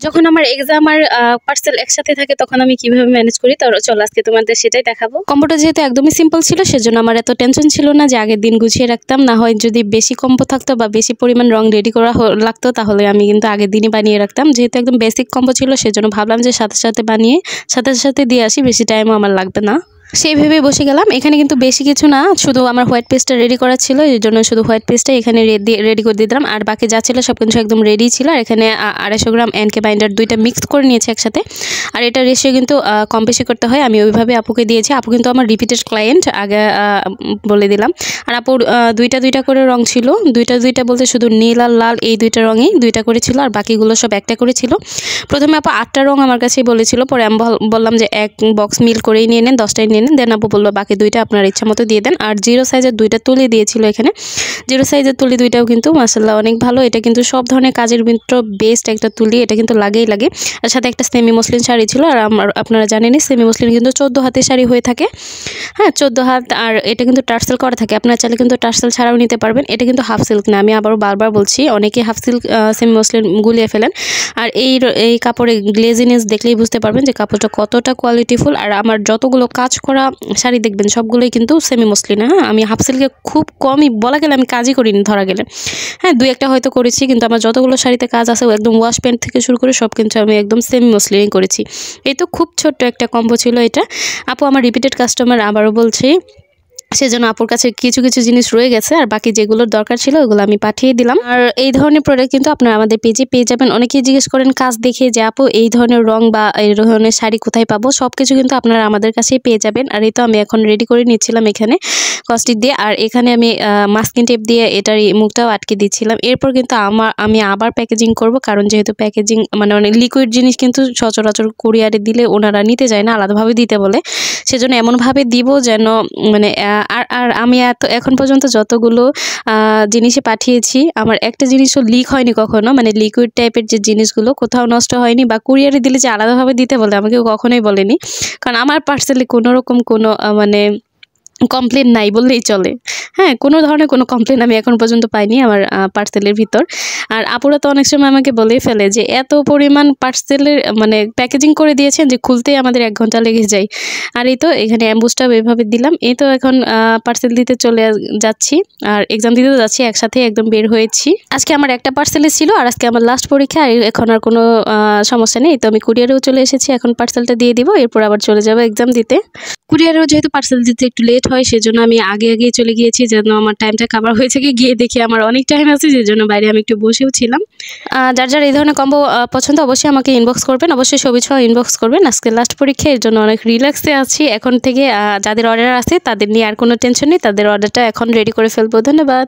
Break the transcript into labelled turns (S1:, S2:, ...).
S1: যখন আমার এক্সাম আর পার্সেল একসাথে থাকে তখন আমি কিভাবে ম্যানেজ করি, তো চলো আজকে তোমাদের সেটাই দেখাবো। কম্বোটা যেহেতু একদমই সিম্পল ছিল সেজন্য আমার এত টেনশন ছিল না যে আগের দিন গুছিয়ে রাখতাম, না হয় যদি বেশি কম্বো থাকতো বা বেশি পরিমাণ রং রেডি করা লাগতো তাহলে আমি কিন্তু আগের দিনই বানিয়ে রাখতাম। যেহেতু একদম বেসিক কম্বো ছিল সেজন্য ভাবলাম যে সাথে সাথে বানিয়ে সাথে সাথে দিয়ে আসি, বেশি টাইমও আমার লাগবে না। সেই ভেবে বসে গেলাম। এখানে কিন্তু বেশি কিছু না, শুধু আমার হোয়াইট পেস্টটা রেডি করা ছিল, এর জন্য শুধু হোয়াইট পেস্টটা এখানে রেডি করে দিয়ে দিলাম। আর বাকি যা ছিল সব কিছু একদম রেডি ছিল। আর এখানে 250 গ্রাম এনকে বাইন্ডার দুইটা মিক্স করে নিয়েছি একসাথে। আর এটা রেশিও কিন্তু কম বেশি করতে হয়, আমি ওইভাবে আপুকে দিয়েছি। আপু কিন্তু আমার রিপিটেড ক্লায়েন্ট, আগে বলে দিলাম। আর আপুর দুইটা করে রং ছিল, দুইটা বলতে শুধু নীল আর লাল এই দুইটা রঙই দুইটা করে ছিল, আর বাকিগুলো সব একটা করে ছিল। প্রথমে আপু 8টা রং আমার কাছেই বলেছিল, পরে আমি বললাম যে এক বক্স মিল করেই নিয়ে নেন, 10টাই নিয়ে নেন। দেন আপু বললো বাকি দুইটা আপনার ইচ্ছা মতো দিয়ে দেন। আর 0 সাইজের দুইটা তুলি দিয়েছিল এখানে। 0 সাইজের তুলি দুইটাও কিন্তু মাশাআল্লাহ অনেক ভালো। এটা কিন্তু সব ধরনের কাজের ভিতরে বেস্ট একটা তুলি, এটা কিন্তু লাগেই লাগে। আর সাথে একটা সেমি মসলিন শাড়ি ছিল। আর আপনারা জানেনই সেমি মসলিন কিন্তু 14 হাতের শাড়ি হয়ে থাকে। হ্যাঁ, 14 হাত। আর এটা কিন্তু টার্সেল করা থাকে, আপনারা চাইলে কিন্তু টার্সেল ছাড়াও নিতে পারবেন। এটা কিন্তু হাফ সিল্ক না, আমি আবারও বারবার বলছি, অনেকে হাফ সিল্ক সেমি মসলিন গুলিয়ে ফেলেন। আর এই কাপড়ে গ্লেজিনেস দেখলেই বুঝতে পারবেন যে কাপড়টা কতটা কোয়ালিটিফুল। আর আমার যতগুলো কাজ করা শাড়ি দেখবেন সবগুলোই কিন্তু সেমি মসলিন। হ্যাঁ, আমি হাফ সিল্কে খুব কমই, বলা গেলে আমি কাজই করিনি ধরা গেলে। হ্যাঁ, 2-1টা হয়তো করেছি, কিন্তু আমার যতগুলো শাড়িতে কাজ আছে একদম ওয়াশ প্যান্ট থেকে শুরু করে সব কিন্তু আমি একদম সেমি মসলিনই করেছি। এই তো খুব ছোট্ট একটা কম্বো ছিল এটা। আপু আমার রিপিটেড কাস্টমার, আবারও বলছি, সেজন্য আপুর কাছে কিছু কিছু জিনিস রয়ে গেছে, আর বাকি যেগুলোর দরকার ছিল ওগুলো আমি পাঠিয়ে দিলাম। আর এই ধরনের প্রোডাক্ট কিন্তু আপনারা আমাদের পেজে পেয়ে যাবেন। অনেকেই জিজ্ঞেস করেন কাজ দেখে যে আপু এই ধরনের রং বা এই ধরনের শাড়ি কোথায় পাবো, সব কিছু কিন্তু আপনারা আমাদের কাছেই পেয়ে যাবেন। আর এই তো আমি এখন রেডি করে নিচ্ছিলাম এখানে কস্টিক দিয়ে, আর এখানে আমি মাস্কিং টেপ দিয়ে এটার মুখটাও আটকে দিচ্ছিলাম। এরপর কিন্তু আমি আবার প্যাকেজিং করব, কারণ যেহেতু প্যাকেজিং মানে অনেক লিকুইড জিনিস কিন্তু সচরাচর কুরিয়ারে দিলে ওনারা নিতে যায় না, আলাদাভাবে দিতে বলে। সেজন্য এমনভাবে দিব যেন মানে আর আমি এখন পর্যন্ত যতগুলো জিনিসে পাঠিয়েছি আমার একটা জিনিসও লিক হয়নি কখনো, মানে লিকুইড টাইপের যে জিনিসগুলো কোথাও নষ্ট হয়নি। বা কুরিয়ারে দিলে যে আলাদাভাবে দিতে বলে আমাকে কখনোই বলেনি, কারণ আমার পার্সেলে কোনো রকম কোনো মানে কমপ্লেন নাই বললেই চলে। হ্যাঁ, কোনো ধরনের কোনো কমপ্লেন আমি এখন পর্যন্ত পাইনি আমার পার্সেলের ভিতর। আর আপুরা তো অনেক সময় আমাকে বলেই ফেলে যে এত পরিমাণ পার্সেলের মানে প্যাকেজিং করে দিয়েছেন যে খুলতেই আমাদের 1 ঘন্টা লেগে যায়। আর এই তো এখানে অ্যাম্বুসটাও এভাবে দিলাম। এই তো এখন পার্সেল দিতে চলে যাচ্ছি, আর এক্সাম দিতেও যাচ্ছি, একসাথে একদম বের হয়েছি। আজকে আমার একটা পার্সেলে ছিল, আর আজকে আমার লাস্ট পরীক্ষা, আর এখন আর কোনো সমস্যা নেই। তো আমি কুরিয়ারেও চলে এসেছি, এখন পার্সেলটা দিয়ে দিব, এরপর আবার চলে যাবো এক্সাম দিতে। কুরিয়ারেও যেহেতু পার্সেল দিতে একটু লেট হয় সেজন্য আমি আগেই চলে গিয়েছি, যেন আমার টাইমটা কাভার হয়ে থাকে। গিয়ে দেখি আমার অনেক টাইম আছে, যেজন্য বাইরে আমি একটু বসেও ছিলাম। যার এই ধরনের কম্বো পছন্দ অবশ্যই আমাকে ইনবক্স করবেন, অবশ্যই ছবি সহ ইনবক্স করবেন। আজকে লাস্ট পরীক্ষা, এর জন্য অনেক রিল্যাক্সে আছি এখন থেকে। যাদের অর্ডার আছে তাদের নিয়ে আর কোনো টেনশন নেই, তাদের অর্ডারটা এখন রেডি করে ফেলবো। ধন্যবাদ।